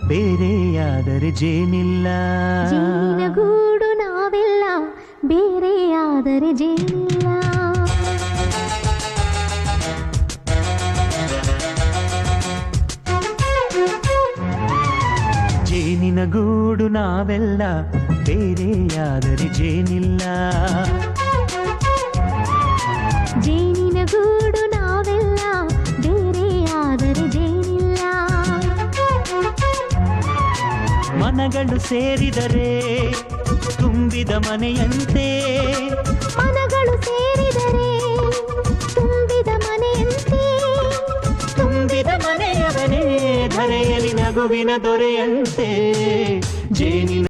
ಬೇರೆಯಾದರೆ ಜೇನಿಲ್ಲ. ಜೇನಿನ ಗೂಡು ನಾವೆಲ್ಲ ಬೇರೆಯಾದರೆ ಜೇನಿಲ್ಲ. ಜೇನಿನ ಗೂಡು ನಾವೆಲ್ಲ ಬೇರೆಯಾದರೆ ಜೇನಿಲ್ಲ. ಜೇನಿನ ಗೂಡು ನಾವೆಲ್ಲ ಬೇರೆಯಾದರೆ ಜೇನಿಲ್ಲ. ಮನಗಳು ಸೇರಿದರೆ ತುಂಬಿದ ಮನೆಯಂತೆ. ಮನಗಳು ಸೇರಿದರೆ ತುಂಬಿದ ಮನೆಯಂತೆ. ತುಂಬಿದ ಮನೆಯವನೇ ಧರೆಯಲ್ಲಿ ನಗುವಿನ ದೊರೆಯಂತೆ. ಜೇನಿನ